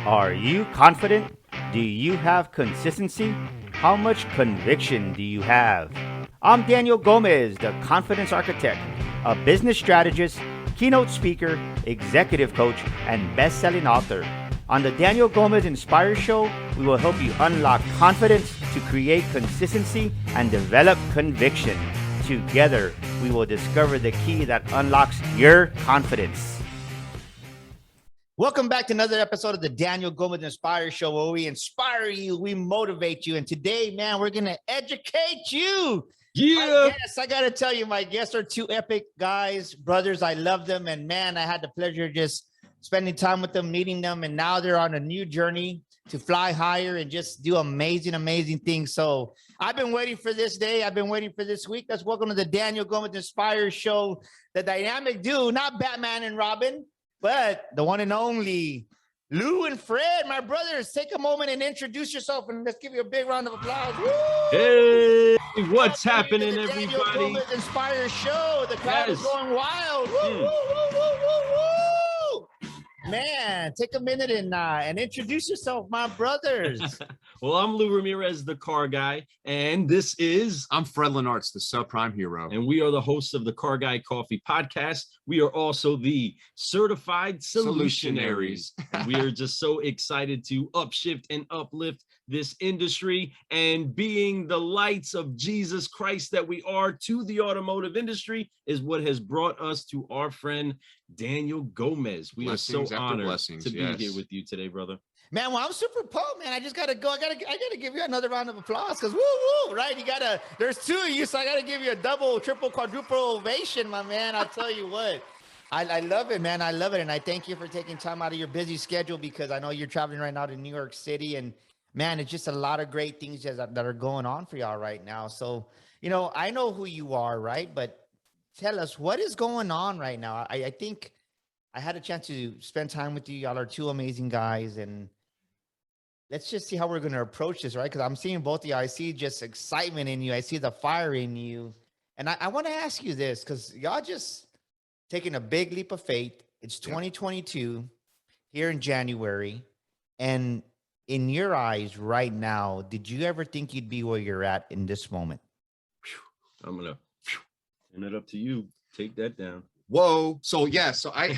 Are you confident? Do you have consistency? How much conviction do you have? I'm Daniel Gomez, the Confidence Architect, a business strategist, keynote speaker, executive coach, and best-selling author. On the Daniel Gomez Inspire Show, we will help you unlock confidence to create consistency and develop conviction. Together, we will discover the key that unlocks your confidence. Welcome back to another episode of the Daniel Gomez Inspire Show, where we inspire you, we motivate you. And today, man, we're going to educate you. Yeah. Yes, I got to tell you, my guests are two epic guys, brothers. I love them. And man, I had the pleasure of just spending time with them, meeting them. And now they're on a new journey to fly higher and just do amazing, amazing things. So I've been waiting for this day. I've been waiting for this week. Let's welcome to the Daniel Gomez Inspire Show, the dynamic duo, not Batman and Robin, but the one and only Lou and Fred, my brothers. Take a moment and introduce yourself, and let's give you a big round of applause. Woo! Hey, what's happening, everybody? everybody? Daniel Gomez Inspire Show. The crowd is going wild. Woo, woo, woo, woo, woo, woo. Man, take a minute and introduce yourself, my brothers. Well, I'm Lou Ramirez, the car guy, and this is... I'm Fred Lennartz, the subprime hero. And we are the hosts of the Car Guy Coffee podcast. We are also the certified solutionaries. We are just so excited to upshift and uplift this industry, and being the lights of Jesus Christ that we are to the automotive industry is what has brought us to our friend Daniel Gomez. We are so honored to be here with you today, brother. Man, well, I'm super pumped, man. I just gotta go. I gotta give you another round of applause, because woo woo, right? There's two of you, so I gotta give you a double, triple, quadruple ovation, my man. I'll tell you what. I love it, man. I love it. And I thank you for taking time out of your busy schedule, because I know you're traveling right now to New York City, and man, it's just a lot of great things that are going on for y'all right now. So, I know who you are, right? But tell us, what is going on right now? I think I had a chance to spend time with you. Y'all are two amazing guys, and let's just see how we're going to approach this, right? Because I'm seeing both of you. I see just excitement in you. I see the fire in you. And I want to ask you this, because y'all just taking a big leap of faith. It's 2022 here in January. And in your eyes right now, did you ever think you'd be where you're at in this moment? I'm going to turn it up to you. Take that down. Whoa. So I,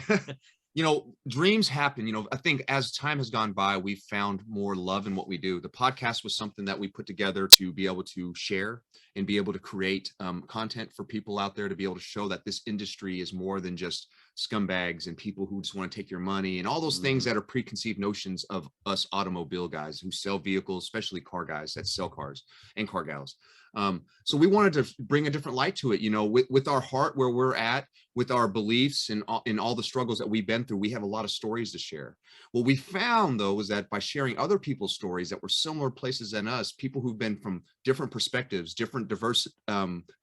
dreams happen. I think as time has gone by, we've found more love in what we do. The podcast was something that we put together to be able to share and be able to create content for people out there, to be able to show that this industry is more than just scumbags and people who just want to take your money and all those things that are preconceived notions of us automobile guys who sell vehicles, especially car guys that sell cars and car gals. So we wanted to bring a different light to it, with our heart where we're at, with our beliefs and in all the struggles that we've been through. We have a lot of stories to share. What we found, though, was that by sharing other people's stories that were similar places than us, people who've been from different perspectives, different diverse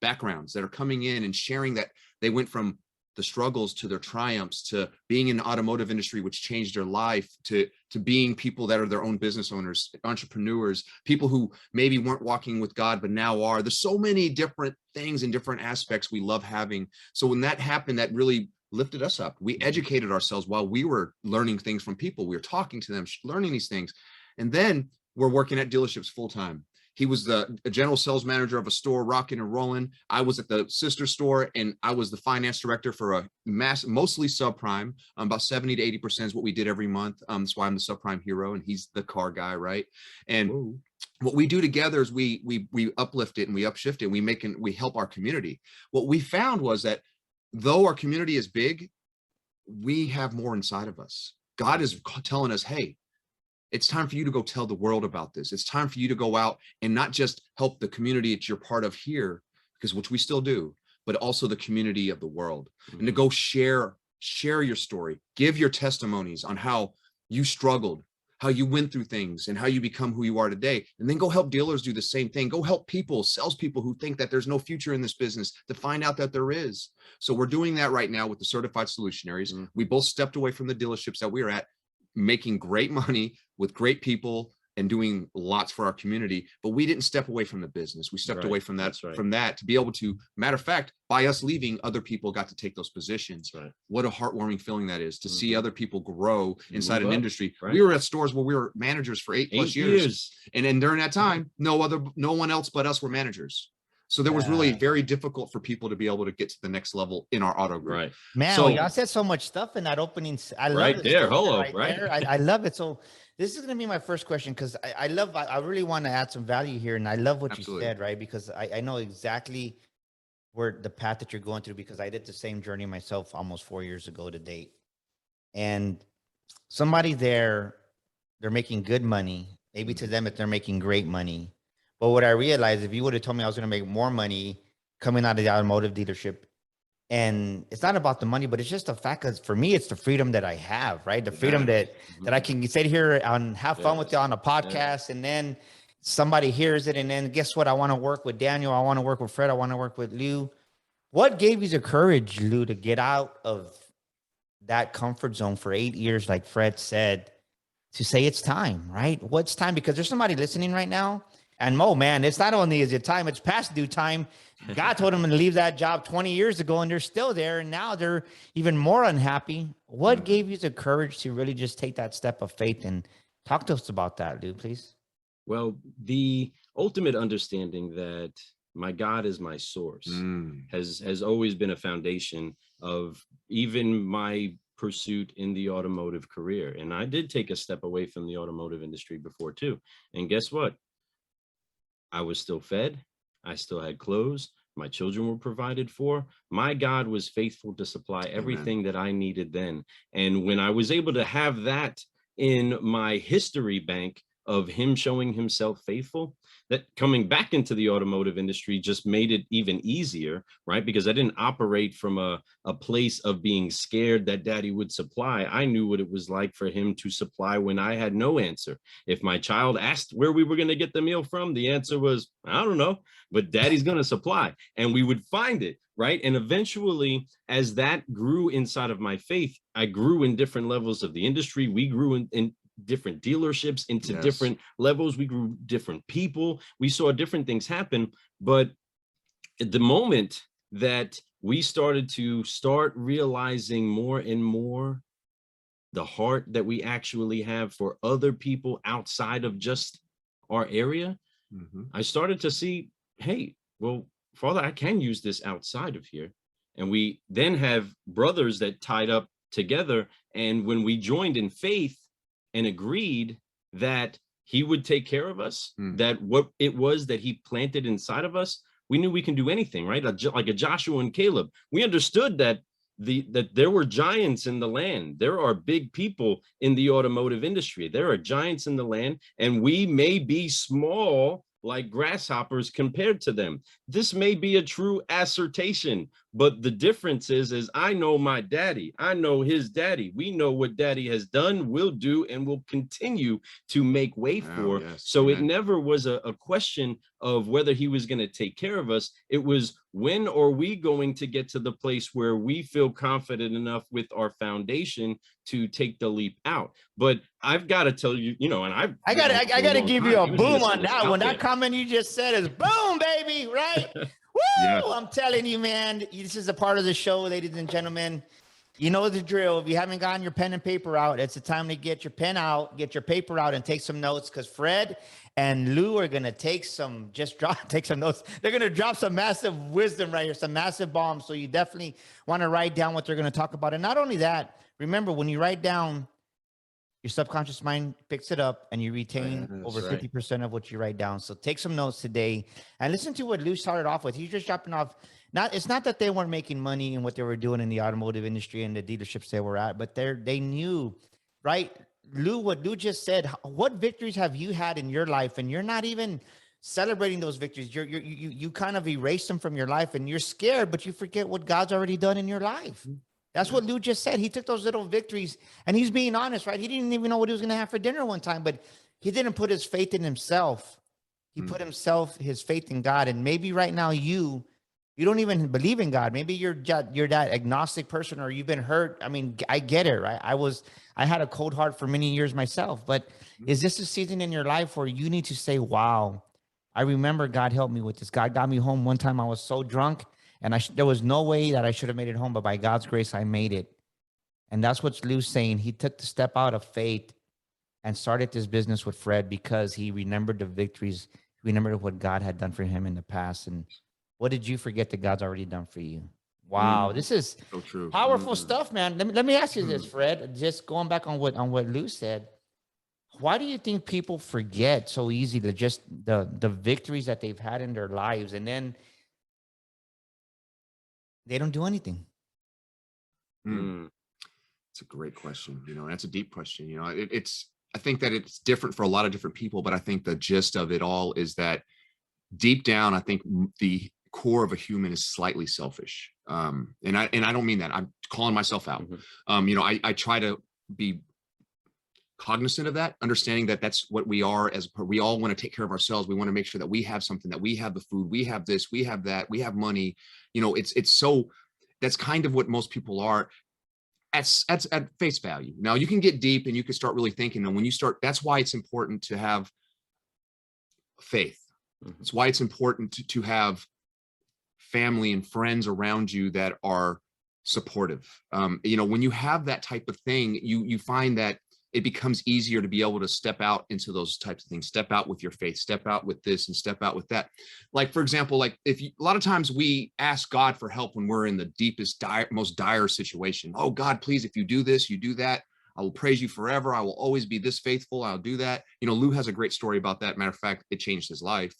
backgrounds that are coming in and sharing that they went from the struggles to their triumphs, to being in the automotive industry, which changed their life, to being people that are their own business owners, entrepreneurs, people who maybe weren't walking with God, but now are. There's so many different things and different aspects we love having. So when that happened, that really lifted us up. We educated ourselves while we were learning things from people. We were talking to them, learning these things. And then we're working at dealerships full time. He was the general sales manager of a store, rocking and rolling. I was at the sister store, and I was the finance director for a mostly subprime. About 70 to 80% is what we did every month. That's why I'm the subprime hero, and he's the car guy, right? And what we do together is we uplift it and we upshift it. And we help our community. What we found was that though our community is big, we have more inside of us. God is telling us, hey, it's time for you to go tell the world about this. It's time for you to go out and not just help the community that you're part of here, which we still do, but also the community of the world. And to go share your story, give your testimonies on how you struggled, how you went through things, and how you become who you are today. And then go help dealers do the same thing. Go help people, salespeople who think that there's no future in this business, to find out that there is. So we're doing that right now with the certified solutionaries. We both stepped away from the dealerships that we were at, making great money with great people, and doing lots for our community, but we didn't step away from the business. We stepped away from that, to be able to, matter of fact, by us leaving, other people got to take those positions. What a heartwarming feeling that is to see other people grow inside an industry. We were at stores where we were managers for 8+ years. And then during that time, no one else but us were managers. So that was really very difficult for people to be able to get to the next level in our auto group. Man, so, y'all said so much stuff in that opening. I love it. There. I love it. So this is going to be my first question, because I really want to add some value here. And I love what you said, right? Because I know exactly where the path that you're going through, because I did the same journey myself almost 4 years ago to date. And somebody there, they're making good money. Maybe to them, if they're making great money. But what I realized, if you would have told me I was going to make more money coming out of the automotive dealership, and it's not about the money, but it's just the fact that for me, it's the freedom that I have, right? The freedom that I can sit here and have fun with you on a podcast, and then somebody hears it, and then guess what? I want to work with Daniel. I want to work with Fred. I want to work with Lou. What gave you the courage, Lou, to get out of that comfort zone for 8 years, like Fred said, to say it's time, right? What's time? Because there's somebody listening right now. And Mo, man, it's not only is it time, it's past due time. God told them to leave that job 20 years ago, and they're still there. And now they're even more unhappy. What gave you the courage to really just take that step of faith? And talk to us about that, dude, please. Well, the ultimate understanding that my God is my source has always been a foundation of even my pursuit in the automotive career. And I did take a step away from the automotive industry before too. And guess what? I was still fed. I still had clothes. My children were provided for. My God was faithful to supply everything that I needed then. And when I was able to have that in my history bank of him showing himself faithful, that coming back into the automotive industry just made it even easier, right? Because I didn't operate from a place of being scared that daddy would supply. I knew what it was like for him to supply when I had no answer. If my child asked where we were going to get the meal from, the answer was, I don't know, but daddy's going to supply, and we would find it, right? And eventually, as that grew inside of my faith, I grew in different levels of the industry. We grew in different dealerships into different levels. We grew different people. We saw different things happen. But at the moment that we started to realizing more and more the heart that we actually have for other people outside of just our area, I started to see, hey, well, Father, I can use this outside of here. And we then have brothers that tied up together. And when we joined in faith and agreed that he would take care of us, that what it was that he planted inside of us, we knew we can do anything, right? Like a Joshua and Caleb. We understood that there were giants in the land. There are big people in the automotive industry. There are giants in the land, and we may be small like grasshoppers compared to them. This may be a true assertion, but the difference is I know my daddy. I know his daddy. We know what daddy has done, will do, and will continue to make way for. So it never was a question of whether he was going to take care of us. It was, when are we going to get to the place where we feel confident enough with our foundation to take the leap out? But I've got to tell you, and I got to give you a boom on that one. That comment you just said is boom, baby, right? Woo! I'm telling you, man, this is a part of the show, ladies and gentlemen. You know the drill. If you haven't gotten your pen and paper out, it's the time to get your pen out, get your paper out, and take some notes, because Fred and Lou are going to take some notes. They're going to drop some massive wisdom right here, some massive bombs. So you definitely want to write down what they're going to talk about. And not only that, remember, when you write down, your subconscious mind picks it up, and you retain over 50% of what you write down. So take some notes today and listen to what Lou started off with. He's just dropping off. It's not that they weren't making money in what they were doing in the automotive industry and the dealerships they were at, but they knew, right? Lou, what Lou just said, what victories have you had in your life? And you're not even celebrating those victories. You kind of erase them from your life, and you're scared, but you forget what God's already done in your life. That's what Lou just said. He took those little victories, and he's being honest, right? He didn't even know what he was going to have for dinner one time, but he didn't put his faith in himself. He put his faith in God. And maybe right now you you don't even believe in God. Maybe you're that agnostic person, or you've been hurt. I mean, I get it, right? I had a cold heart for many years myself, but is this a season in your life where you need to say, wow, I remember God helped me with this. God got me home one time. I was so drunk, and there was no way that I should have made it home, but by God's grace, I made it. And that's what Lou's saying. He took the step out of faith and started this business with Fred because he remembered the victories, remembered what God had done for him in the past. And what did you forget that God's already done for you? Wow, this is So true. powerful stuff, man. Let me ask you this, Fred. Just going back on what Lou said. Why do you think people forget so easily just the victories that they've had in their lives, and then they don't do anything? It's a great question. That's a deep question. I think that it's different for a lot of different people, but I think the gist of it all is that deep down, I think the core of a human is slightly selfish. And I don't mean that. I'm calling myself out. I try to be cognizant of that, understanding that that's what we are. We all want to take care of ourselves. We want to make sure that we have something, that we have the food, we have this, we have that, we have money. It's so, that's kind of what most people are at face value. Now you can get deep and you can start really thinking, and when you start, that's why it's important to have faith. It's why it's important to have family and friends around you that are supportive. When you have that type of thing, you find that it becomes easier to be able to step out into those types of things, step out with your faith, step out with this and step out with that. Like, for example, a lot of times we ask God for help when we're in the deepest, most dire situation. Oh God, please, if you do this, you do that, I will praise you forever. I will always be this faithful. I'll do that. Lou has a great story about that. Matter of fact, it changed his life.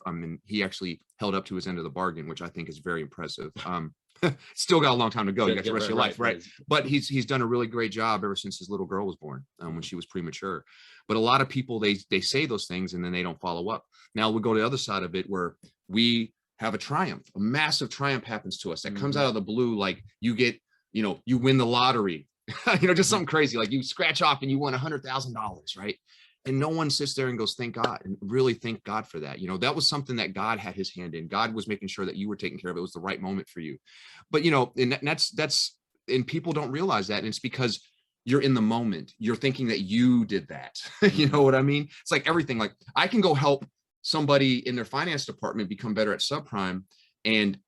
He actually held up to his end of the bargain, which I think is very impressive. Still got a long time to go. You got the rest of your life, right? But he's done a really great job ever since his little girl was born, when she was premature. But a lot of people, they say those things and then they don't follow up. Now we go to the other side of it, where we have a triumph, a massive triumph happens to us that comes out of the blue. Like you get, you win the lottery, just something crazy. Like you scratch off and you won $100,000, right? And no one sits there and goes, thank God, and really thank God for that. That was something that God had his hand in. God was making sure that you were taken care of. It was the right moment for you. But, and and people don't realize that. And it's because you're in the moment. You're thinking that you did that. You know what I mean? It's like everything. Like I can go help somebody in their finance department become better at subprime, and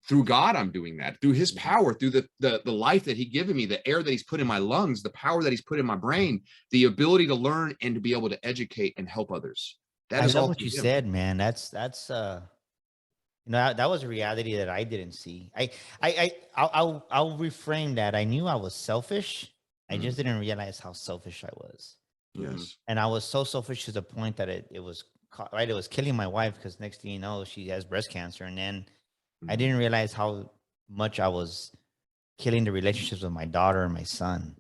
through God, I'm doing that, through his power, through the life that he given me, the air that he's put in my lungs, the power that he's put in my brain, the ability to learn and to be able to educate and help others. I love what you said, man. That's that was a reality that I didn't see. I'll reframe that. I knew I was selfish. I just didn't realize how selfish I was. Yes. And I was so selfish to the point that it was killing my wife, because next thing you know, she has breast cancer. And then I didn't realize how much I was killing the relationships with my daughter and my son.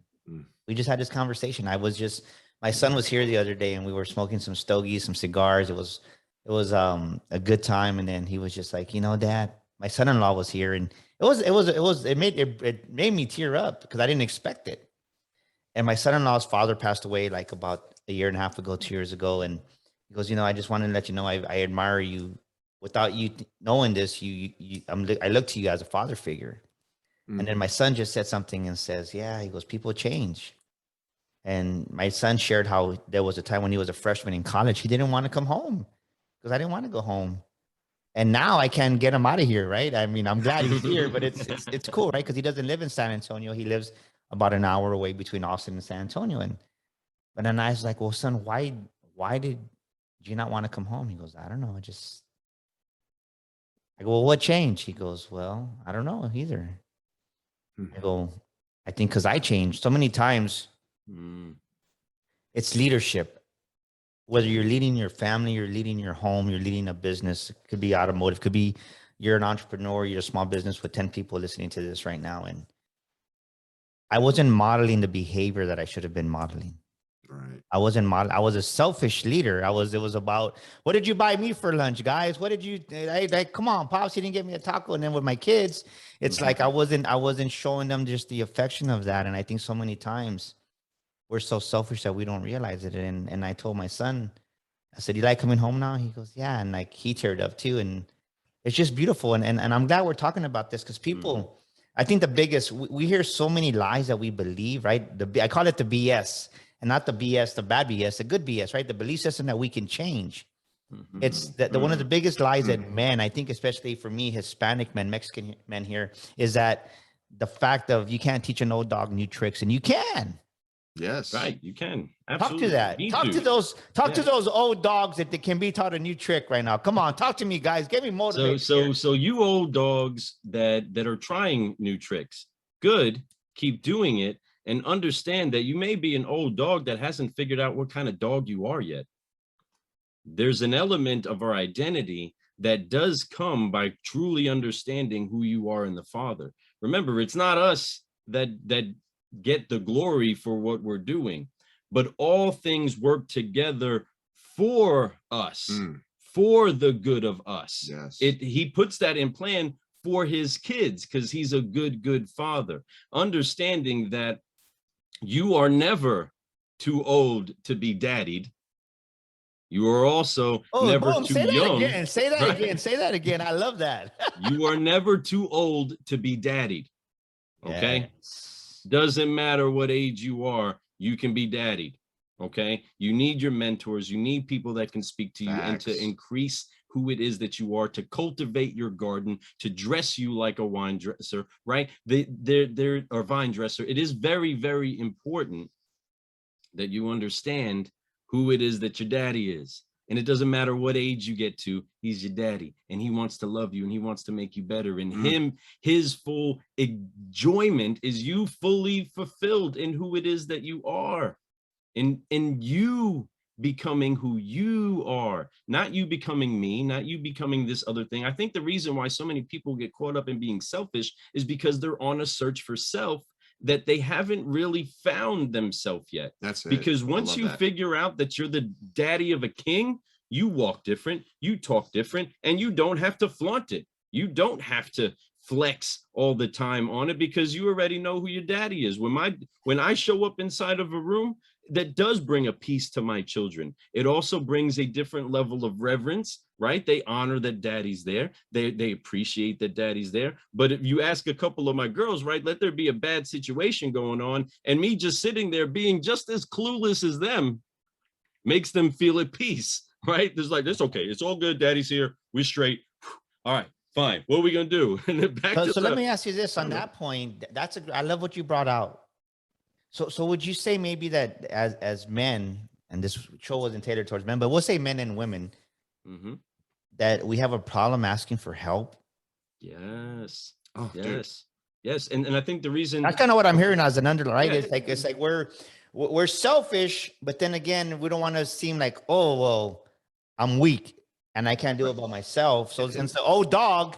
We just had this conversation. My son was here the other day and we were smoking some stogies, some cigars. It was a good time. And then he was just like, Dad, my son-in-law was here, and it made me tear up because I didn't expect it. And my son-in-law's father passed away like about a year and a half ago, 2 years ago. And he goes, I just wanted to let you know, I admire you. Without you knowing this, I look to you as a father figure. And then my son just said something and says, yeah, he goes, people change. And my son shared how there was a time when he was a freshman in college, he didn't want to come home because I didn't want to go home. And now I can get him out of here, right? I mean, I'm glad he's here, but it's cool, right? Because he doesn't live in San Antonio. He lives about an hour away between Austin and San Antonio. But then I was like, well, son, why did you not want to come home? He goes, I don't know. I go, well, what changed? He goes, well, I don't know either. I go, I think because I changed so many times. It's leadership. Whether you're leading your family, you're leading your home, you're leading a business. It could be automotive, could be you're an entrepreneur, you're a small business with 10 people listening to this right now. And I wasn't modeling the behavior that I should have been modeling. Right. I wasn't modeling. I was a selfish leader. It was about, what did you buy me for lunch, guys? What did you, come on, Pops, you didn't get me a taco. And then with my kids, it's like, I wasn't showing them just the affection of that. And I think so many times we're so selfish that we don't realize it. And I told my son, I said, you like coming home now? He goes, yeah. And like, he teared up too. And It's just beautiful. And I'm glad we're talking about this because people, I think the biggest, we hear so many lies that we believe, right? I call it the BS, and not the BS, the bad BS, the good BS, right? The belief system that we can change. It's the one of the biggest lies that men, I think, especially for me, Hispanic men, Mexican men here, is that the fact of you can't teach an old dog new tricks, and you can. Yes. Right. You can. Talk to that. Talk to those old dogs that they can be taught a new trick right now. Come on, talk to me, guys. Get me motivated. So you old dogs that are trying new tricks, good. Keep doing it, and understand that you may be an old dog that hasn't figured out what kind of dog you are yet. There's an element of our identity that does come by truly understanding who you are in the Father. Remember, it's not us that get the glory for what we're doing, but all things work together for us, for the good of us. Yes. He puts that in plan for his kids because he's a good father, understanding that you are never too old to be daddied. You are also never too young. Say that again. Say that again. I love that. You are never too old to be daddied. Okay. Yes. Doesn't matter what age you are, you can be daddied. Okay. You need your mentors. You need people that can speak to you and to increase who it is that you are, to cultivate your garden, to dress you like a wine dresser, right? They're or vine dresser. It is very, very important that you understand who it is that your daddy is. And it doesn't matter what age you get to, he's your daddy, and he wants to love you, and he wants to make you better. And his full enjoyment is you fully fulfilled in who it is that you are, and you becoming who you are, not you becoming me, not you becoming this other thing. I think the reason why so many people get caught up in being selfish is because they're on a search for self, that they haven't really found themselves yet. That's it. Because once you figure out that you're the daddy of a king, you walk different, you talk different, and you don't have to flaunt it. You don't have to flex all the time on it because you already know who your daddy is. When I show up inside of a room, that does bring a peace to my children. It also brings a different level of reverence, right? They honor that daddy's there. They appreciate that daddy's there. But if you ask a couple of my girls, right, let there be a bad situation going on, and me just sitting there being just as clueless as them makes them feel at peace, right? There's like, it's okay. It's all good. Daddy's here. We're straight. All right, fine. What are we going to do? And then back so let me ask you this on that point. I love what you brought out. So would you say maybe that as men, and this show wasn't tailored towards men, but we'll say men and women, that we have a problem asking for help? Yes. Oh, yes. Dude. Yes. And I think the reason that's kind of what I'm hearing as an underline, right? Yeah. It's like we're selfish, but then again, we don't want to seem like, oh, well, I'm weak and I can't do it by myself. So since the old dog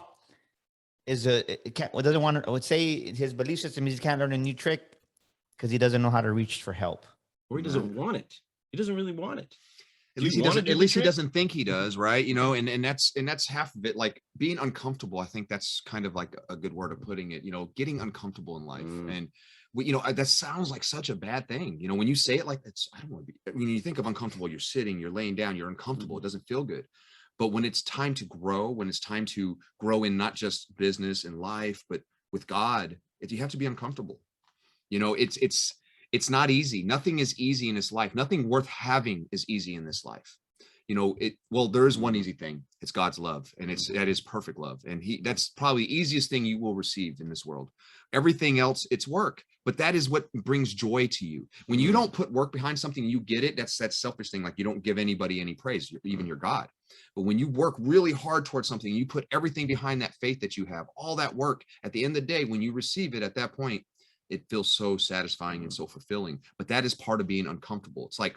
doesn't want to, I would say his belief system is he can't learn a new trick because he doesn't know how to reach for help, or he doesn't want it. He doesn't really want it. At least he doesn't think he does, right? You know, and that's half of it. Like being uncomfortable, I think that's kind of like a good word of putting it. You know, getting uncomfortable in life, and that sounds like such a bad thing. You know, when you say it like that's, I don't want to be. When you think of uncomfortable, you're sitting, you're laying down, you're uncomfortable. It doesn't feel good. But when it's time to grow, in not just business and life, but with God, you have to be uncomfortable. You know, it's not easy. Nothing is easy in this life. Nothing worth having is easy in this life. You know, there is one easy thing. It's God's love, and that is perfect love. And that's probably the easiest thing you will receive in this world. Everything else, it's work, but that is what brings joy to you. When you don't put work behind something, you get it. That's that selfish thing. Like you don't give anybody any praise, even your God. But when you work really hard towards something, you put everything behind that faith that you have, all that work, at the end of the day, when you receive it at that point, it feels so satisfying and so fulfilling. But that is part of being uncomfortable. It's like,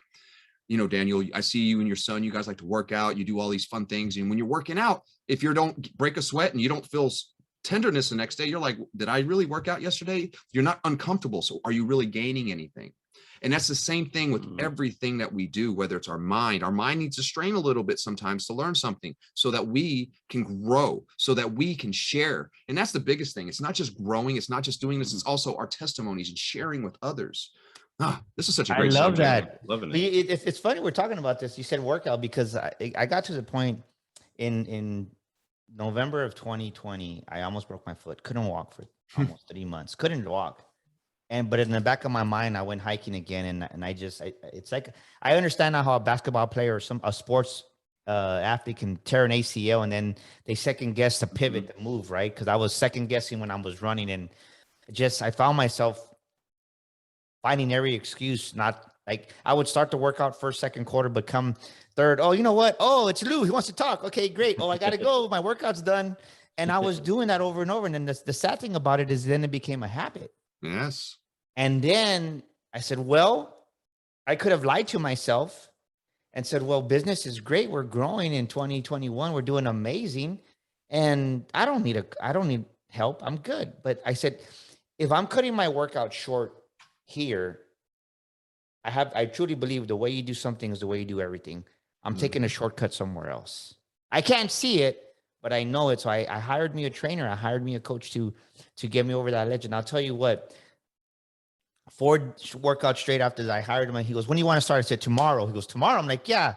you know, Daniel, I see you and your son, you guys like to work out, you do all these fun things. And when you're working out, if you don't break a sweat and you don't feel tenderness the next day, you're like, did I really work out yesterday? You're not uncomfortable. So are you really gaining anything? And that's the same thing with everything that we do, whether it's our mind. Our mind needs to strain a little bit sometimes to learn something so that we can grow, so that we can share. And that's the biggest thing. It's not just growing. It's not just doing this. It's also our testimonies and sharing with others. This is such a great subject. That. Loving it. It's funny we're talking about this. You said workout because I got to the point in November of 2020, I almost broke my foot. Couldn't walk for almost 3 months. Couldn't walk. But in the back of my mind, I went hiking again, and it's like I understand now how a basketball player or a sports athlete can tear an ACL and then they second guess the pivot, the move, right? Because I was second guessing when I was running, and I found myself finding every excuse. Not like I would start the workout first, second quarter, but come third, oh, you know what? Oh, it's Lou. He wants to talk. Okay, great. Oh, I got to go. My workout's done. And I was doing that over and over. And then the sad thing about it is then it became a habit. Yes. And then I said, well, I could have lied to myself and said, well, business is great. We're growing in 2021. We're doing amazing. And I don't need help. I'm good. But I said, if I'm cutting my workout short here, I truly believe the way you do something is the way you do everything. I'm taking a shortcut somewhere else. I can't see it, but I know it. So I hired me a trainer. I hired me a coach to get me over that ledge. And I'll tell you what, 4 workouts straight after that, I hired him. And he goes, when do you want to start? I said, tomorrow. He goes, tomorrow? I'm like, yeah.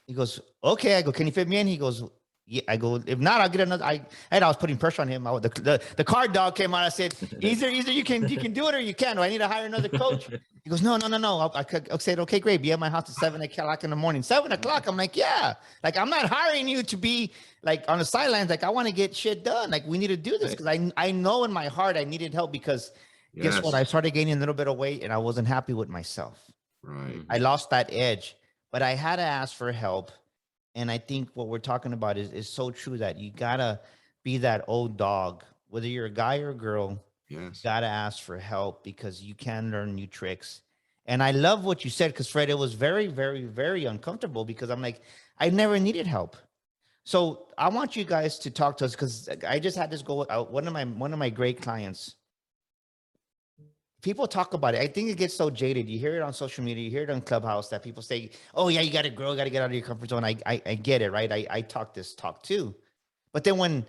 He goes, okay. I go, can you fit me in? He goes, yeah. I go, if not, I'll get another. I was putting pressure on him. The card dog came out. I said, either you can do it or you can't. Do I need to hire another coach? He goes, no. I said, okay, great. Be at my house at 7 o'clock in the morning. 7 o'clock. I'm like, yeah. Like, I'm not hiring you to be like on the sidelines. Like, I want to get shit done. Like, we need to do this because I know in my heart I needed help because guess what? I started gaining a little bit of weight and I wasn't happy with myself. Right. I lost that edge, but I had to ask for help. And I think what we're talking about is so true that you gotta be that old dog, whether you're a guy or a girl. Yes. You gotta ask for help because you can learn new tricks. And I love what you said because Fred, it was very, very, very uncomfortable because I'm like, I never needed help. So I want you guys to talk to us because I just had this go. One of my great clients. People talk about it. I think it gets so jaded. You hear it on social media, you hear it on Clubhouse that people say, oh yeah, you got to grow, got to get out of your comfort zone. I get it, right? I talk this talk too. But then when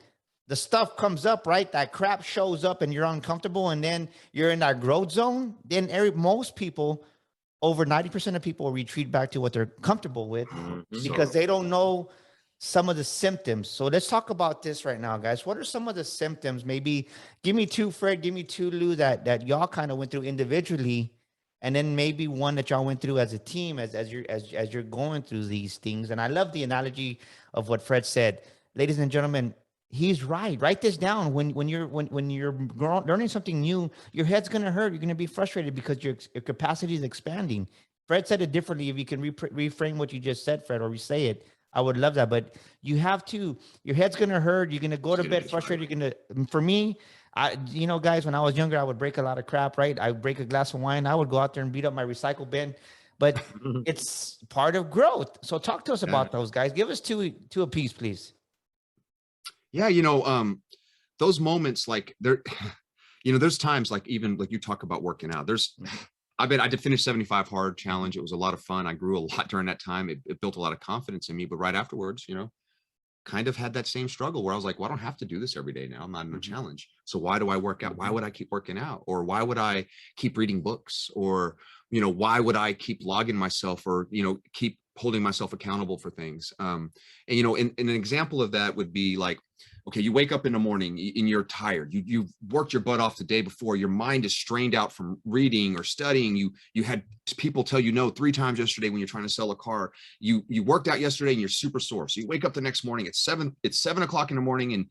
the stuff comes up, right, that crap shows up and you're uncomfortable and then you're in that growth zone, then most people, over 90% of people retreat back to what they're comfortable with because they don't know some of the symptoms. So let's talk about this right now, guys. What are some of the symptoms? Maybe give me 2, Fred, give me 2, Lou, that y'all kind of went through individually, and then maybe one that y'all went through as a team as you're going through these things. And I love the analogy of what Fred said. Ladies and gentlemen, he's right. Write this down. When you're learning something new, your head's gonna hurt. You're gonna be frustrated because your capacity is expanding. Fred said it differently. If you can reframe what you just said, Fred, or re-say it, I would love that. But you have to, your head's going to hurt. You're going to go to bed frustrated. You're going to, for me, guys, when I was younger, I would break a lot of crap, right? I would break a glass of wine. I would go out there and beat up my recycle bin, but it's part of growth. So talk to us about those, guys. Give us two a piece, please. Yeah. Those moments, like there's times like, even like you talk about working out, I did finish 75 hard challenge. It was a lot of fun. I grew a lot during that time. It built a lot of confidence in me, but right afterwards, kind of had that same struggle where I was like, well, I don't have to do this every day now. I'm not in a challenge. So why do I work out? Why would I keep working out? Or why would I keep reading books? Or, why would I keep logging myself or, keep holding myself accountable for things? And an example of that would be like, okay, you wake up in the morning and you're tired. You've worked your butt off the day before. Your mind is strained out from reading or studying. You had people tell you no 3 times yesterday when you're trying to sell a car. You worked out yesterday and you're super sore. So you wake up the next morning at 7 o'clock in the morning and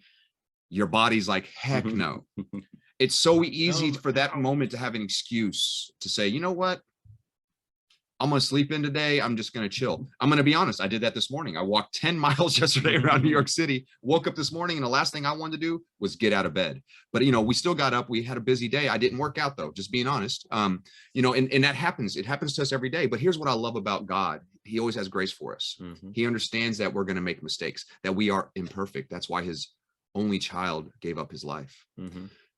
your body's like, heck no. It's so easy for that moment to have an excuse to say, you know what? I'm going to sleep in today. I'm just going to chill. I'm going to be honest. I did that this morning. I walked 10 miles yesterday around New York City, woke up this morning, and the last thing I wanted to do was get out of bed. But, we still got up. We had a busy day. I didn't work out though, just being honest. And that happens. It happens to us every day. But here's what I love about God. He always has grace for us. He understands that we're going to make mistakes, that we are imperfect. That's why his only child gave up his life,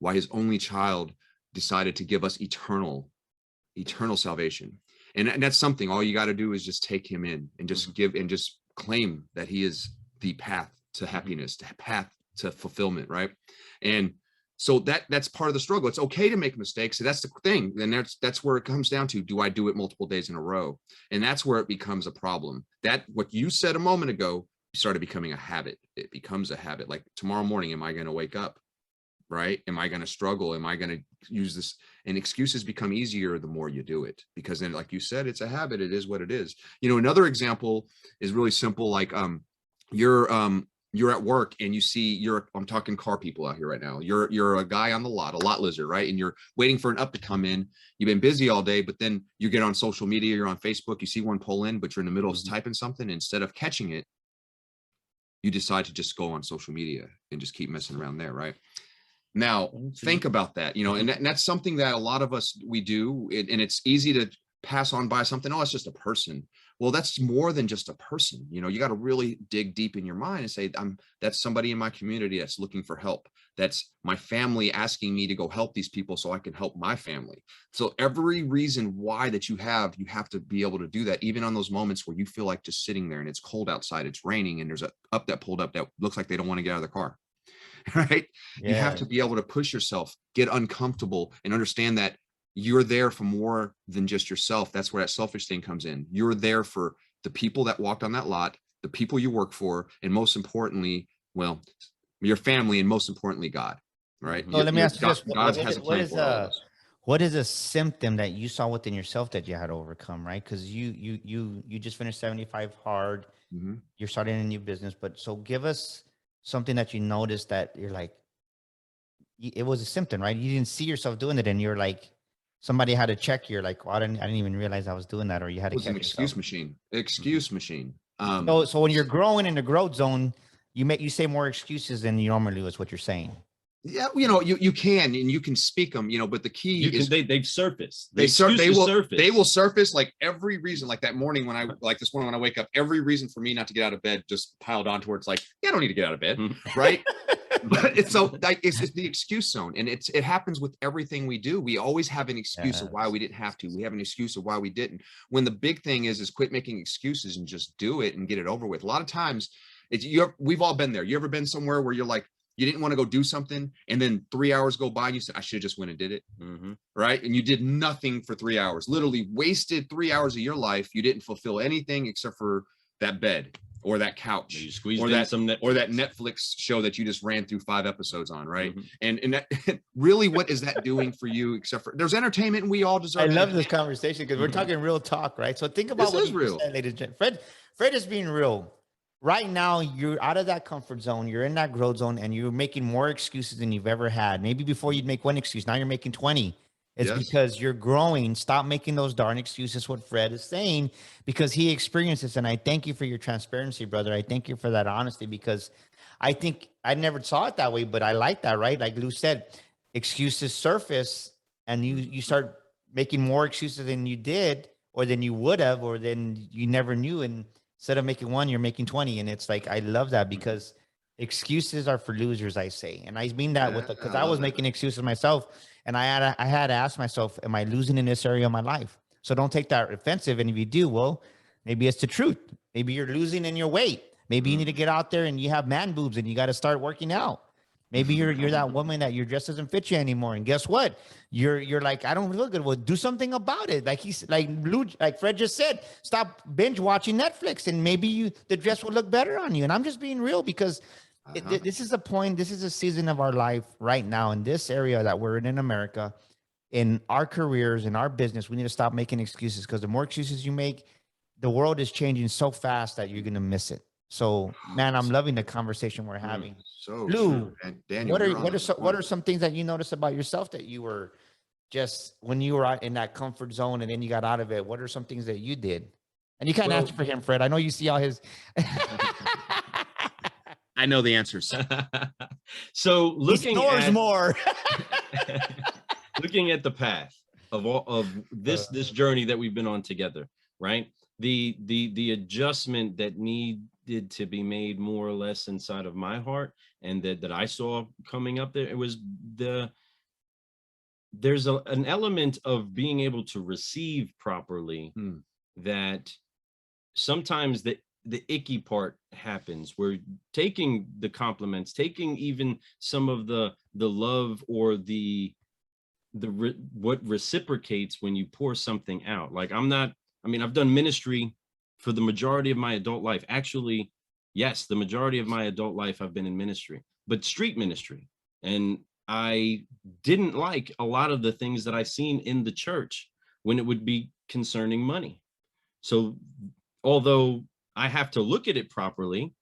why his only child decided to give us eternal salvation. And that's something, all you got to do is just take him in and just give and just claim that he is the path to happiness, the path to fulfillment, right? And so that's part of the struggle. It's okay to make mistakes. So that's the thing. And that's where it comes down to, do I do it multiple days in a row? And that's where it becomes a problem. That what you said a moment ago, started becoming a habit. It becomes a habit. Like tomorrow morning, am I going to wake up? Right? Am I going to struggle? Am I going to use this? And excuses become easier the more you do it, because then, like you said, it's a habit. It is what it is. You know, another example is really simple. Like, you're at work and you see I'm talking car people out here right now. You're a guy on the lot, a lot lizard, right? And you're waiting for an up to come in. You've been busy all day, but then you get on social media, you're on Facebook, you see one pull in, but you're in the middle of typing something. Instead of catching it, you decide to just go on social media and just keep messing around there, right? Now, think about that, you know, and that's something that a lot of us, we do, and it's easy to pass on by something. Oh, it's just a person. Well, that's more than just a person. You know, you got to really dig deep in your mind and say, that's somebody in my community that's looking for help. That's my family asking me to go help these people so I can help my family. So every reason why that you have to be able to do that, even on those moments where you feel like just sitting there and it's cold outside, it's raining, and there's a up that pulled up that looks like they don't want to get out of the car. Right? Yeah. You have to be able to push yourself, get uncomfortable, and understand that you're there for more than just yourself. That's where that selfish thing comes in. You're there for the people that walked on that lot, the people you work for, and most importantly, well, your family, and most importantly, God. Right? So let me ask you this: God has a plan for all of us. What is a symptom that you saw within yourself that you had to overcome? Right? Because you just finished 75 hard. Mm-hmm. You're starting a new business, but so give us something that you noticed that you're like, it was a symptom, right? You didn't see yourself doing it, and you're like, somebody had to check. You're like, well, I didn't even realize I was doing that, or you had to. It was an excuse machine. Excuse machine. So when you're growing in the growth zone, you say more excuses than you normally do. Is what you're saying. Yeah, you know, you can, and you can speak them, you know, but the key is they've surfaced. They will surface, like every reason, like that morning when this morning when I wake up, every reason for me not to get out of bed just piled on towards like, yeah, I don't need to get out of bed, right? But it's so like it's the excuse zone, and it happens with everything we do. We always have an excuse of why we didn't have to. We have an excuse of why we didn't. When the big thing is quit making excuses and just do it and get it over with. A lot of times, we've all been there. You ever been somewhere where you're like, you didn't want to go do something, and then 3 hours go by and you said, I should have just went and did it. Right? And you did nothing for 3 hours, literally wasted 3 hours of your life. You didn't fulfill anything except for that bed or that couch or that Netflix show that you just ran through 5 episodes on. Right. And that really, what is that doing for you except for there's entertainment, and we all deserve. I love this conversation because we're talking real talk, right? So think about what you said, ladies and gentlemen. Fred is being real. Right now, you're out of that comfort zone. You're in that growth zone, and you're making more excuses than you've ever had. Maybe before you'd make one excuse. Now you're making 20. It's because you're growing. Stop making those darn excuses, what Fred is saying, because he experiences. And I thank you for your transparency, brother. I thank you for that honesty, because I think I never saw it that way, but I like that, right? Like Lou said, excuses surface, and you start making more excuses than you did, or than you would have, or than you never knew. And instead of making 1, you're making 20. And it's like, I love that, because excuses are for losers, I say. And I mean that because I was making excuses myself, and I had to ask myself, am I losing in this area of my life? So don't take that offensive. And if you do, well, maybe it's the truth. Maybe you're losing in your weight. Maybe you need to get out there and you have man boobs and you got to start working out. Maybe you're that woman that your dress doesn't fit you anymore. And guess what? You're like, I don't look good. Well, do something about it. Like Fred just said, stop binge watching Netflix, and maybe the dress will look better on you. And I'm just being real, because this is a point. This is a season of our life right now in this area that we're in America, in our careers, in our business. We need to stop making excuses, because the more excuses you make, the world is changing so fast that you're going to miss it. So, man, I'm loving the conversation we're having. So, Lou, Daniel, what are some things that you noticed about yourself that you were just when you were out in that comfort zone and then you got out of it? What are some things that you did? And you can't answer for him, Fred. I know you see all his. I know the answers. So looking at more. Looking at the path of this journey that we've been on together, right? The adjustment that needed to be made more or less inside of my heart, and that I saw coming up there, it was there's an element of being able to receive properly that sometimes the icky part happens, where taking the compliments, taking even some of the love or what reciprocates when you pour something out. Like I've done ministry for the majority of my adult life. Actually, yes, the majority of my adult life I've been in ministry, but street ministry. And I didn't like a lot of the things that I seen in the church when it would be concerning money. So although I have to look at it properly,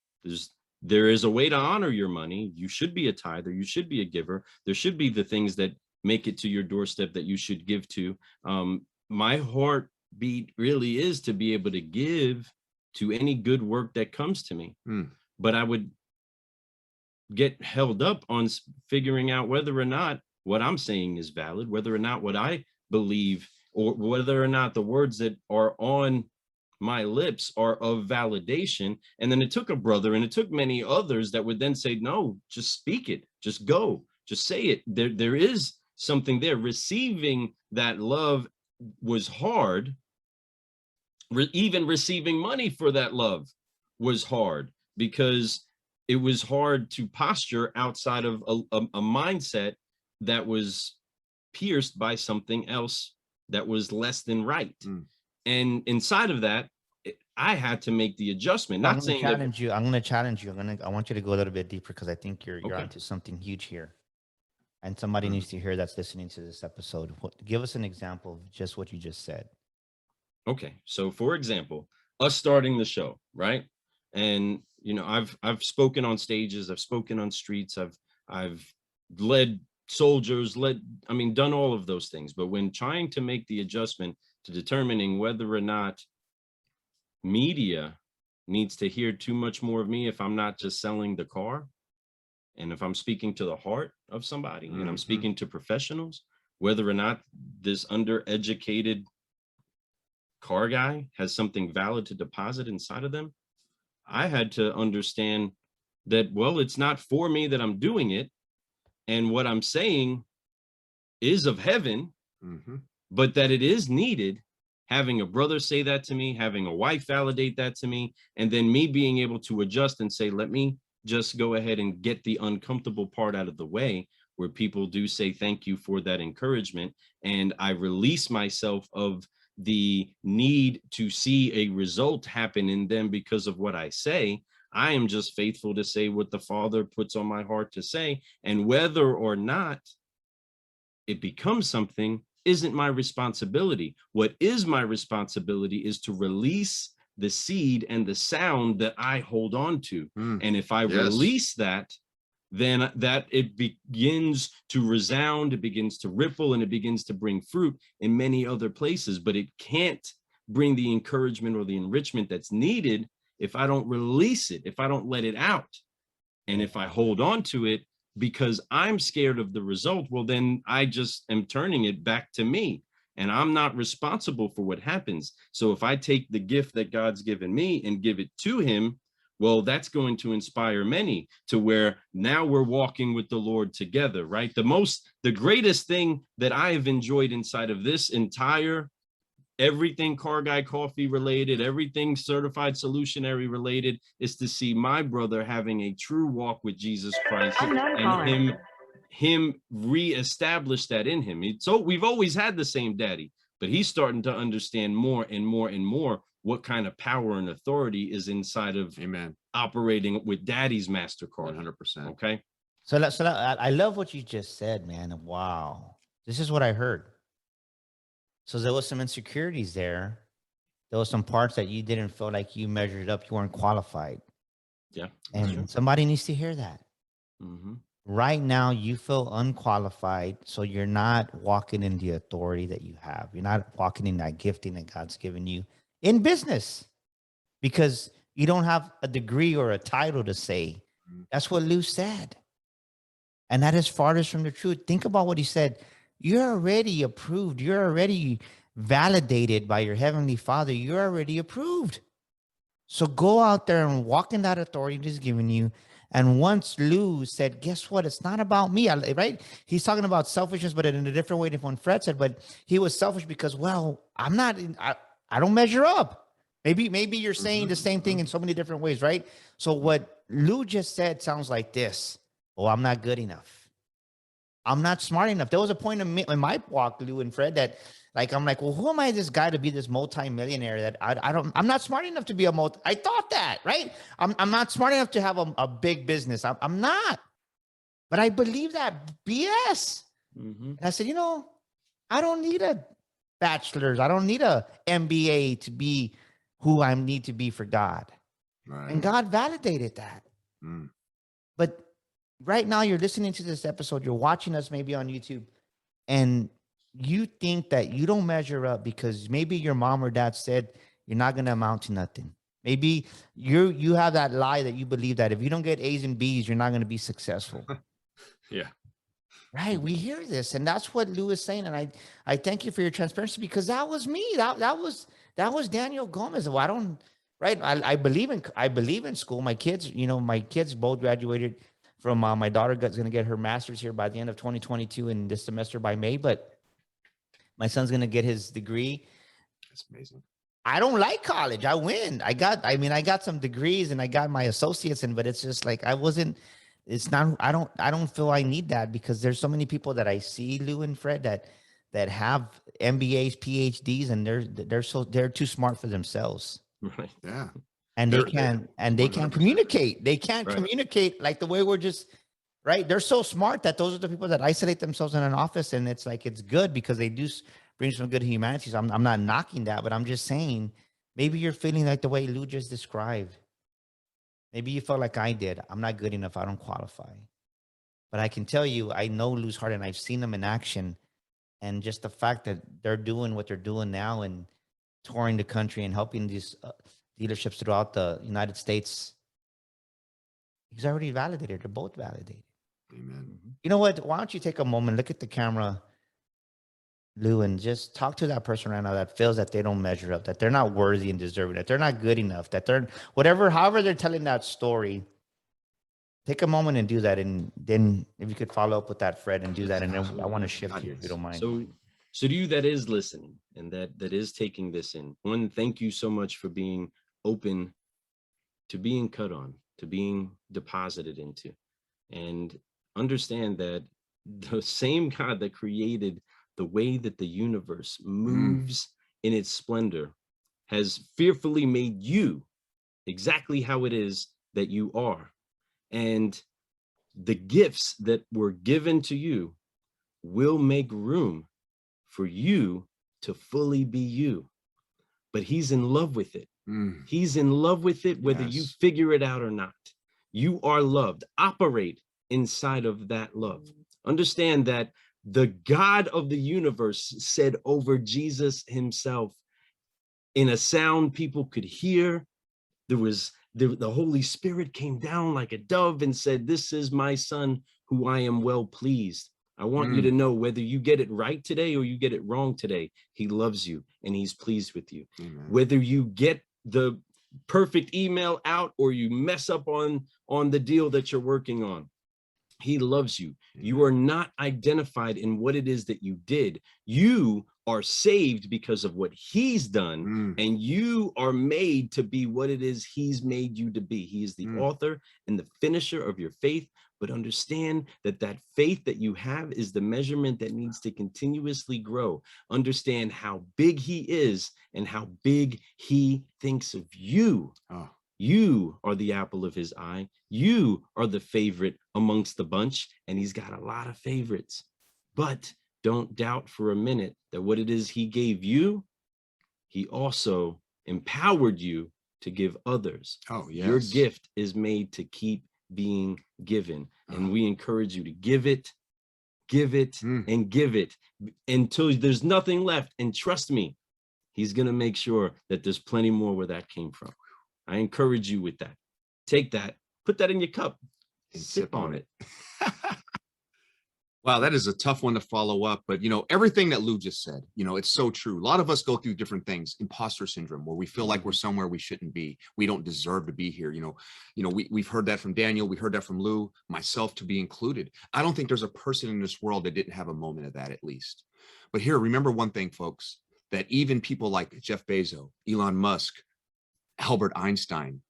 there is a way to honor your money. You should be a tither. You should be a giver. There should be the things that make it to your doorstep that you should give to. My heartbeat really is to be able to give to any good work that comes to me. But I would get held up on figuring out whether or not what I'm saying is valid, whether or not what I believe, or whether or not the words that are on my lips are of validation. And then it took a brother, and it took many others that would then say, no, just speak it, just go, just say it. There is something there. Receiving that love was hard. Even receiving money for that love was hard, because it was hard to posture outside of a mindset that was pierced by something else that was less than right. And inside of that, I had to make the adjustment. Not saying that. I'm going to challenge you. I want you to go a little bit deeper, because I think you're Okay. onto something huge here. And somebody needs to hear that's listening to this episode. Give us an example of just what you just said. Okay. So for example, us starting the show, right? And I've spoken on stages, I've spoken on streets, I've led soldiers, done all of those things. But when trying to make the adjustment to determining whether or not media needs to hear too much more of me, if I'm not just selling the car, and if I'm speaking to the heart of somebody, and I'm speaking to professionals, whether or not this undereducated car guy has something valid to deposit inside of them, I had to understand that, well, it's not for me that I'm doing it. And what I'm saying is of heaven, but that it is needed. Having a brother say that to me, having a wife validate that to me, and then me being able to adjust and say, let me just go ahead and get the uncomfortable part out of the way, where people do say thank you for that encouragement. And I release myself of the need to see a result happen in them because of what I say. I am just faithful to say what the Father puts on my heart to say, and whether or not it becomes something isn't my responsibility. What is my responsibility is to release the seed and the sound that I hold on to. And if I release that, then that it begins to resound, it begins to ripple, and it begins to bring fruit in many other places. But it can't bring the encouragement or the enrichment that's needed if I don't release it, if I don't let it out. And if I hold on to it because I'm scared of the result, well, then I just am turning it back to me, and I'm not responsible for what happens. So if I take the gift that God's given me and give it to him, well, that's going to inspire many to where now we're walking with the Lord together, right? The greatest thing that I have enjoyed inside of this entire, everything Car Guy Coffee related, everything Certified Solutionary related, is to see my brother having a true walk with Jesus Christ, and him reestablish that in him. So we've always had the same daddy, but he's starting to understand more and more and more what kind of power and authority is inside of operating with daddy's MasterCard. 100%. Okay. So I love what you just said, man. Wow. This is what I heard. So there was some insecurities there. There was some parts that you didn't feel like you measured up. You weren't qualified. Yeah. And somebody needs to hear that. Right now, you feel unqualified. So you're not walking in the authority that you have. You're not walking in that gifting that God's given you in business, because you don't have a degree or a title to say. That's what Lou said. And that is farthest from the truth. Think about what he said. You're already approved. You're already validated by your Heavenly Father. You're already approved. So go out there and walk in that authority he's given you. And once Lou said, guess what? It's not about me, right? He's talking about selfishness, but in a different way than what Fred said. But he was selfish because, well, I don't measure up. Maybe you're saying the same thing in so many different ways, right? So what Lou just said sounds like this. Oh, I'm not good enough. I'm not smart enough. There was a point in my walk, Lou and Fred, that like, I'm like, well, who am I, this guy, to be this multi-millionaire that I'm not smart enough to be I thought that, right? I'm not smart enough to have a big business. I'm not, but I believe that BS. And I said, I don't need a bachelor's. I don't need a MBA to be who I need to be for God. Right. And God validated that. But right now you're listening to this episode, you're watching us maybe on YouTube, and you think that you don't measure up because maybe your mom or dad said you're not going to amount to nothing. Maybe you have that lie that you believe that if you don't get A's and B's, you're not going to be successful. Yeah. Right. We hear this, and that's what Lou is saying. And I thank you for your transparency, because that was me. That was Daniel Gomez. Well, I believe in school. My kids both graduated from my daughter is going to get her master's here by the end of 2022 and this semester by May, but my son's going to get his degree. That's amazing. I don't like college. I win. I got some degrees and I got my associates in, but it's just like, I don't feel I need that, because there's so many people that I see, Lou and Fred, that have MBAs, PhDs, and they're too smart for themselves. Right. Yeah. And they can't 100%. communicate. They can't Right. communicate like the way we're just, right. They're so smart that those are the people that isolate themselves in an office, and it's like, it's good because they do bring some good humanities. I'm not knocking that, but I'm just saying, maybe you're feeling like the way Lou just described. Maybe you felt like I did. I'm not good enough. I don't qualify. But I can tell you, I know Lou's heart, and I've seen them in action. And just the fact that they're doing what they're doing now and touring the country and helping these dealerships throughout the United States, he's already validated. They're both validated. Amen. You know what? Why don't you take a moment, look at the camera, Lou, and just talk to that person right now that feels that they don't measure up, that they're not worthy and deserving, that they're not good enough, that they're however they're telling that story. Take a moment and do that. And then if you could follow up with that, Fred, and do that. And then I want to shift here, if you don't mind. So to you that is listening and that is taking this in, one, thank you so much for being open to being cut on, to being deposited into, and understand that the same God that created the way that the universe moves in its splendor has fearfully made you exactly how it is that you are. And the gifts that were given to you will make room for you to fully be you. But he's in love with it. He's in love with it, whether you figure it out or not. You are loved. Operate inside of that love. Understand that the God of the universe said over Jesus himself, in a sound people could hear, the Holy Spirit came down like a dove and said, "This is my son who I am well pleased." I want you to know, whether you get it right today or you get it wrong today, he loves you and he's pleased with you. Amen. Whether you get the perfect email out or you mess up on the deal that you're working on, he loves you. You are not identified in what it is that you did. You are saved because of what he's done, and you are made to be what it is he's made you to be. He is the author and the finisher of your faith. But understand that faith that you have is the measurement that needs to continuously grow. Understand how big he is and how big he thinks of you. You are the apple of his eye. You are the favorite amongst the bunch, and he's got a lot of favorites. But don't doubt for a minute that what it is he gave you, he also empowered you to give others. Your gift is made to keep being given, and we encourage you to give it, and give it until there's nothing left. And trust me, he's going to make sure that there's plenty more where that came from. I encourage you with that. Take that, put that in your cup, and sip on it. Wow, that is a tough one to follow up. But, everything that Lou just said, it's so true. A lot of us go through different things. Imposter syndrome, where we feel like we're somewhere we shouldn't be. We don't deserve to be here. We've heard that from Daniel. We heard that from Lou, myself to be included. I don't think there's a person in this world that didn't have a moment of that, at least. But here, remember one thing, folks, that even people like Jeff Bezos, Elon Musk, Albert Einstein,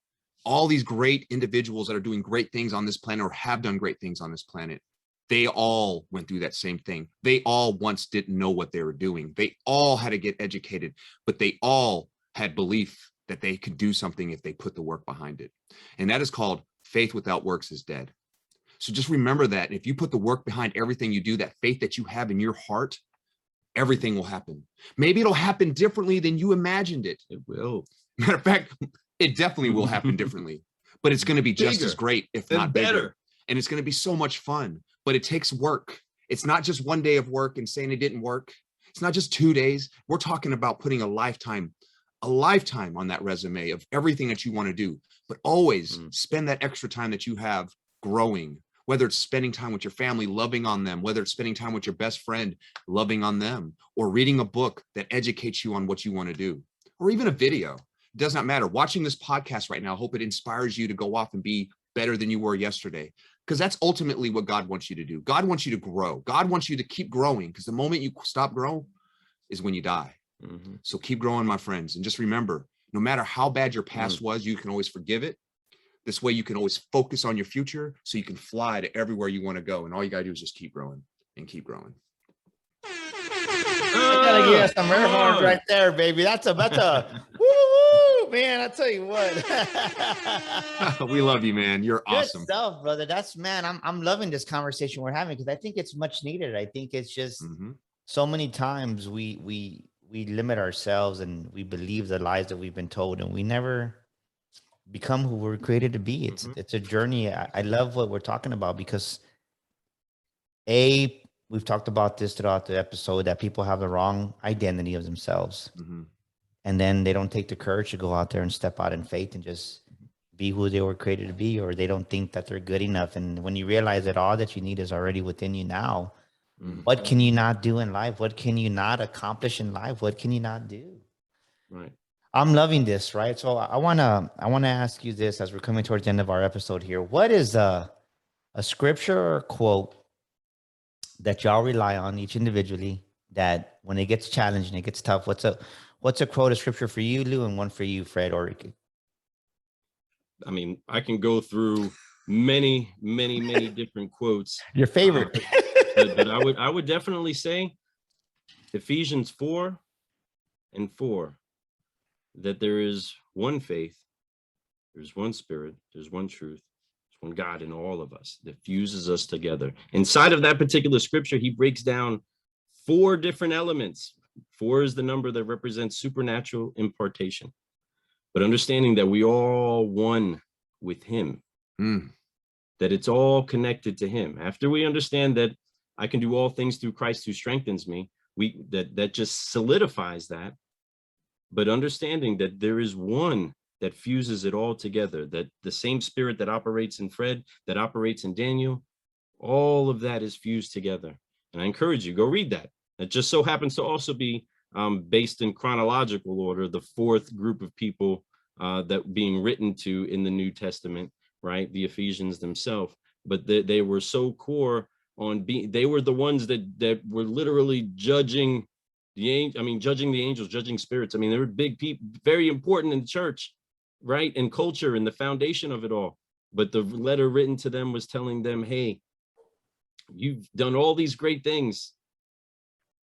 all these great individuals that are doing great things on this planet or have done great things on this planet, They all went through that same thing. They all once didn't know what they were doing. They all had to get educated, but they all had belief that they could do something if they put the work behind it. And that is called faith without works is dead. So just remember that if you put the work behind everything you do, that faith that you have in your heart, everything will happen. Maybe it'll happen differently than you imagined it. It will. Matter of fact, it definitely will happen differently, but it's going to be just as great, if not better. And it's going to be so much fun, but it takes work. It's not just one day of work and saying it didn't work. It's not just 2 days. We're talking about putting a lifetime on that resume of everything that you want to do, but always spend that extra time that you have growing, whether it's spending time with your family, loving on them, whether it's spending time with your best friend, loving on them, or reading a book that educates you on what you want to do, or even a video. It does not matter. Watching this podcast right now, I hope it inspires you to go off and be better than you were yesterday, because that's ultimately what God wants you to do. God wants you to grow. God wants you to keep growing, because the moment you stop growing is when you die. So keep growing, my friends. And just remember, no matter how bad your past was, you can always forgive it. This way you can always focus on your future, so you can fly to everywhere you want to go. And all you got to do is just keep growing and keep growing. I gotta give you some air horns right there, baby. That's a woo, man. I tell you what. We love you, man. You're Good awesome stuff, brother. I'm loving this conversation we're having, because I think it's much needed. I think it's just so many times we limit ourselves and we believe the lies that we've been told, and we never become who we're created to be. It's a journey. I love what we're talking about, because we've talked about this throughout the episode, that people have the wrong identity of themselves. And then they don't take the courage to go out there and step out in faith and just be who they were created to be, or they don't think that they're good enough. And when you realize that all that you need is already within you now, what can you not do in life? What can you not accomplish in life? What can you not do? Right. I'm loving this, right? So I wanna ask you this as we're coming towards the end of our episode here. What is a scripture or quote that y'all rely on each individually, that when it gets challenged and it gets tough, what's a quote of scripture for you, Lou, and one for you, Fred or Ricky? I mean, I can go through many different quotes. Your favorite. But I would definitely say Ephesians 4:4, that there is one faith, there's one spirit, there's one truth, there's one God in all of us that fuses us together. Inside of that particular scripture, he breaks down 4 different elements. 4 is the number that represents supernatural impartation, but understanding that we all one with him, that it's all connected to him. After we understand that I can do all things through Christ who strengthens me, that just solidifies that. But understanding that there is one that fuses it all together, that the same spirit that operates in Fred, that operates in Daniel, all of that is fused together. And I encourage you, go read that. It just so happens to also be based in chronological order, the 4th group of people that being written to in the New Testament, right? The Ephesians themselves. But they were so core on they were the ones that were literally judging the angels, judging spirits. I mean, they were big people, very important in the church, right? And culture and the foundation of it all. But the letter written to them was telling them, hey, you've done all these great things.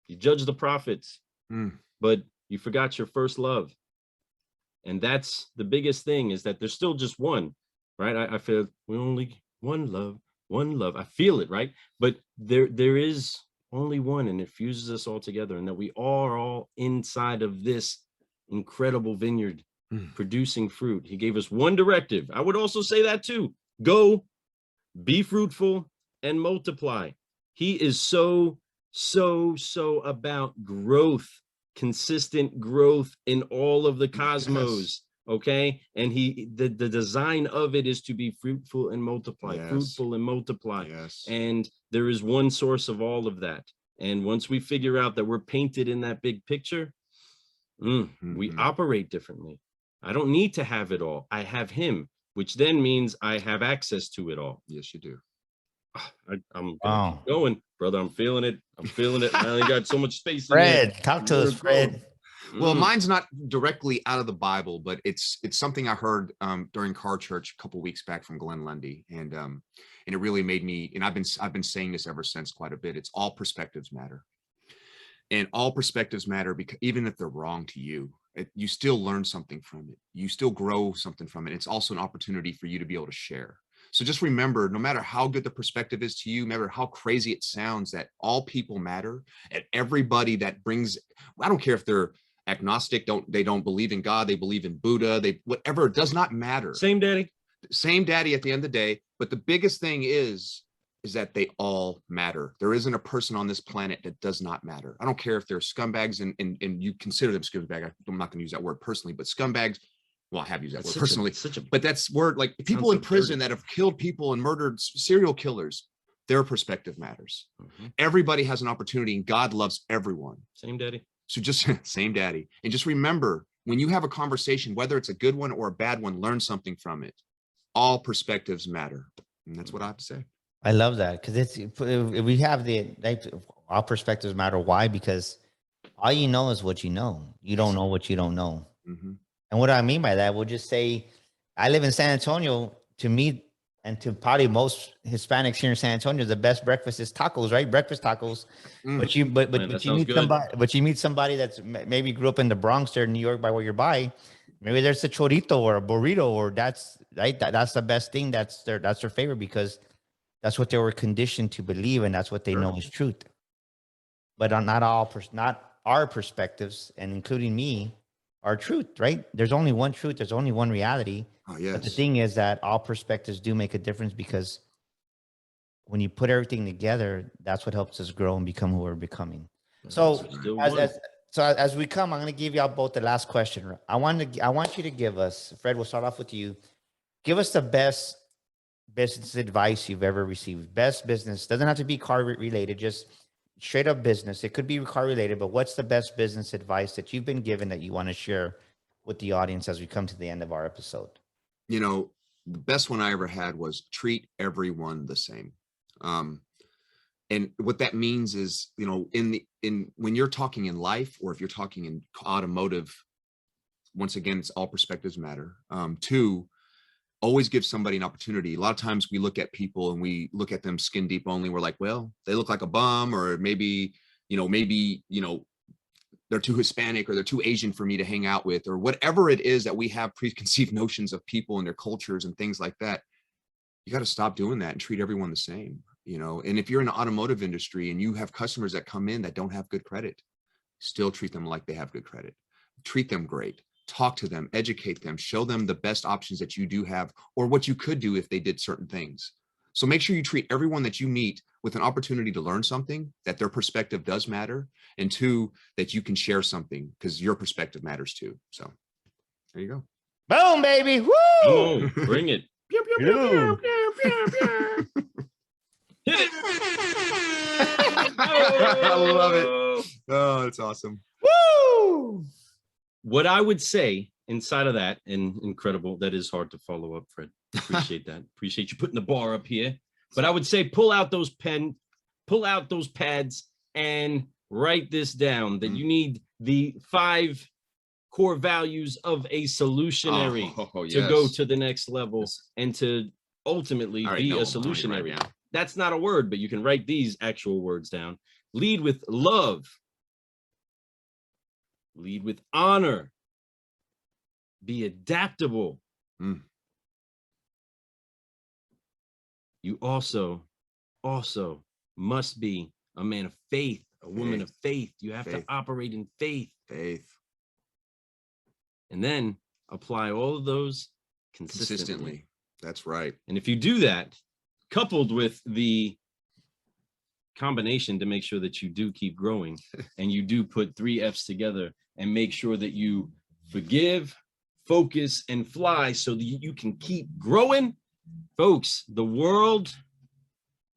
You judged the prophets, but you forgot your first love. And that's the biggest thing, is that there's still just one, right? I feel we only one love. I feel it, right? But there is only one, and it fuses us all together, and that we are all inside of this incredible vineyard producing fruit. He gave us one directive. I would also say that too. Go, be fruitful, and multiply. He is so about growth, consistent growth in all of the cosmos. Okay. And the design of it is to be fruitful and multiply, fruitful and multiply. And there is one source of all of that. And once we figure out that we're painted in that big picture, we operate differently. I don't need to have it all. I have him, which then means I have access to it all. Yes, you do. I'm going, brother. I'm feeling it. I only got so much space. Fred, talk to us, Fred. Well, mine's not directly out of the Bible, but it's something I heard during car church a couple weeks back from Glenn Lundy, and it really made me. And I've been saying this ever since quite a bit. It's all perspectives matter, and all perspectives matter because even if they're wrong to you, you still learn something from it. You still grow something from it. It's also an opportunity for you to be able to share. So just remember, no matter how good the perspective is to you, no matter how crazy it sounds, that all people matter, and everybody that brings. I don't care if they're agnostic, they don't believe in God, they believe in Buddha, whatever, it does not matter. Same daddy At the end of the day. But the biggest thing is that they all matter. There isn't a person on this planet that does not matter. I don't care if they're scumbags and you consider them scumbag. I'm not going to use that word personally, but scumbags. Well, I have used that word personally, but that's word, like people in prison that have killed people and murdered serial killers. Their perspective matters. Everybody has an opportunity, and God loves everyone. Same daddy. So just same daddy. And just remember, when you have a conversation, whether it's a good one or a bad one, learn something from it. All perspectives matter. And that's what I have to say. I love that, because we have all perspectives matter. Why? Because all you know is what you know. You don't know what you don't know. And what do I mean by that? We'll just say, I live in San Antonio. To me, and to probably most Hispanics here in San Antonio, the best breakfast is tacos, right? Breakfast tacos. But you meet somebody that's maybe grew up in the Bronx there in New York by where you're by. Maybe there's a chorito or a burrito, or that's right. That's the best thing. That's their favorite, because that's what they were conditioned to believe, and that's what they know is truth. But not our perspectives, and including me, are truth, right? There's only one truth. There's only one reality. Oh, yes. But the thing is that all perspectives do make a difference, because when you put everything together, that's what helps us grow and become who we're becoming. So as we come, I'm going to give y'all both the last question. I want you to give us, Fred, we'll start off with you. Give us the best business advice you've ever received. Best business. Doesn't have to be car related, just straight up business. It could be car related, but what's the best business advice that you've been given that you want to share with the audience as we come to the end of our episode? You know, the best one I ever had was treat everyone the same. And what that means is, you know, when you're talking in life, or if you're talking in automotive, once again, it's all perspectives matter. Two, always give somebody an opportunity. A lot of times we look at people and we look at them skin deep only. We're like, well, they look like a bum, or maybe they're too Hispanic, or they're too Asian for me to hang out with, or whatever it is that we have preconceived notions of people and their cultures and things like that. You got to stop doing that and treat everyone the same, you know. And if you're in the automotive industry and you have customers that come in that don't have good credit, still treat them like they have good credit. Treat them great. Talk to them, educate them, show them the best options that you do have, or what you could do if they did certain things. So make sure you treat everyone that you meet with an opportunity to learn something, that their perspective does matter, and two, that you can share something, because your perspective matters too. So there you go. Boom, baby. Woo! Oh, bring it. Pew, pew, pew, pew, pew, pew, pew. Hit it. I love it. Oh, that's awesome. Woo! What I would say inside of that, and incredible, that is hard to follow up, Fred. Appreciate that. Appreciate you putting the bar up here. But I would say pull out those pads, and write this down, that you need the 5 core values of a solutionary to go to the next level and to ultimately be a solutionary. That's not a word, but you can write these actual words down. Lead with love. Lead with honor. Be adaptable. You also must be a man of faith, a woman of faith. You have to operate in faith. And then apply all of those consistently. That's right. And if you do that, coupled with the combination to make sure that you do keep growing, and you do put 3 F's together, and make sure that you forgive, focus, and fly, so that you can keep growing, folks, the world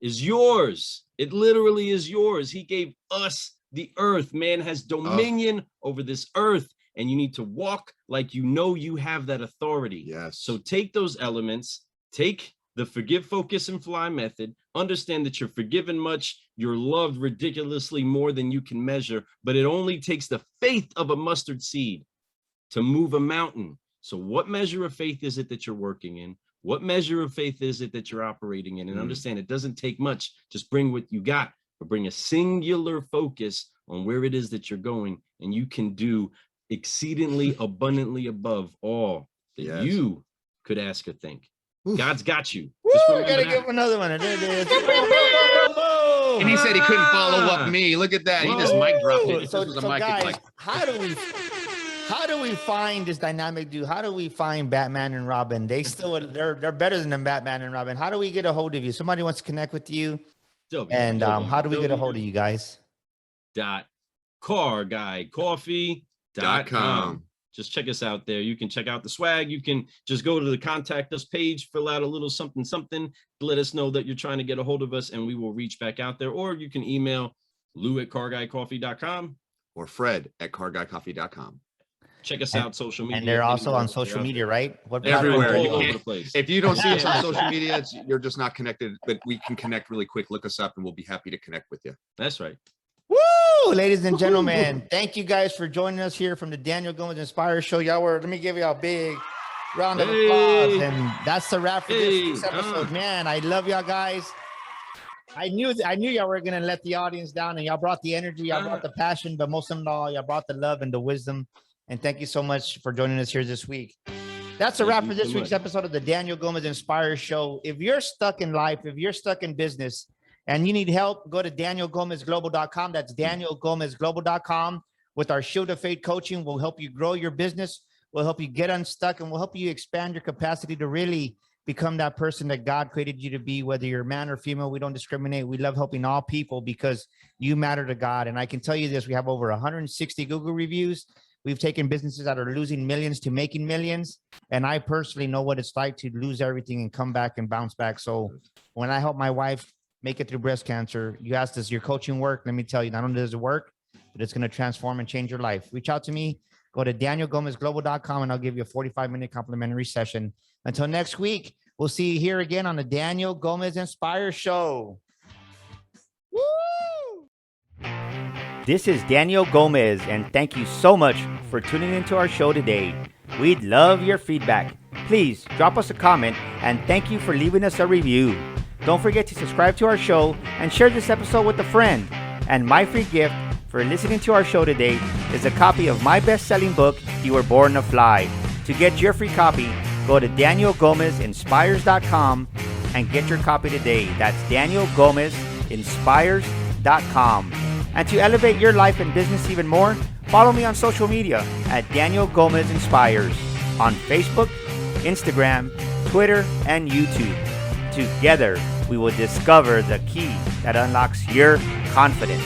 is yours. It literally is yours. He gave us the earth. Man has dominion over this earth, and you need to walk like you know you have that authority. Yes. So take those elements, take the forgive, focus, and fly method. Understand that you're forgiven much, you're loved ridiculously more than you can measure, but it only takes the faith of a mustard seed to move a mountain. So what measure of faith is it that you're working in? What measure of faith is it that you're operating in? And understand it doesn't take much. Just bring what you got, but bring a singular focus on where it is that you're going, and you can do exceedingly abundantly above all that you could ask or think. God's got you. Woo, gotta give him another one. There it is. And he said he couldn't follow up me. Look at that. He just mic dropped it. If So, this was a so mic, it'd be guys, like, how do we find this dynamic dude? How do we find Batman and Robin? They're better than Batman and Robin. How do we get a hold of you? Somebody wants to connect with you. And how do we get a hold of you guys? .carguycoffee.com. Just check us out there. You can check out the swag. You can just go to the contact us page, fill out a little something, let us know that you're trying to get a hold of us, and we will reach back out there. Or you can email lou@carguycoffee.com or fred@carguycoffee.com. Check us out social media. And they're also on social media, right? Everywhere. All over the place. If you don't see us on social media, you're just not connected, but we can connect really quick. Look us up and we'll be happy to connect with you. That's right. Woo! Ladies and gentlemen, thank you guys for joining us here from the Daniel Gomez Inspire Show. Let me give you a big round of applause. And that's the wrap for this week's episode. Man, I love y'all guys. I knew y'all were gonna let the audience down, and y'all brought the energy, y'all brought the passion, but most of all, y'all brought the love and the wisdom. And thank you so much for joining us here this week. That's a wrap for this week's episode of the Daniel Gomez Inspire Show. If you're stuck in life, if you're stuck in business, and you need help, go to danielgomezglobal.com. That's danielgomezglobal.com. With our Shield of Faith coaching, we'll help you grow your business. We'll help you get unstuck, and we'll help you expand your capacity to really become that person that God created you to be, whether you're man or female. We don't discriminate. We love helping all people because you matter to God. And I can tell you this, we have over 160 Google reviews. We've taken businesses that are losing millions to making millions. And I personally know what it's like to lose everything and come back and bounce back. So when I help my wife make it through breast cancer, you asked, does your coaching work? Let me tell you, not only does it work, but it's going to transform and change your life. Reach out to me. Go to danielgomezglobal.com and I'll give you a 45-minute complimentary session. Until next week, we'll see you here again on the Daniel Gomez Inspire Show. Woo! This is Daniel Gomez, and thank you so much for tuning into our show today. We'd love your feedback. Please drop us a comment, and thank you for leaving us a review. Don't forget to subscribe to our show and share this episode with a friend. And my free gift for listening to our show today is a copy of my best-selling book, You Were Born to Fly. To get your free copy, go to danielgomezinspires.com and get your copy today. That's danielgomezinspires.com. And to elevate your life and business even more, follow me on social media at Daniel Gomez Inspires on Facebook, Instagram, Twitter, and YouTube. Together, we will discover the key that unlocks your confidence.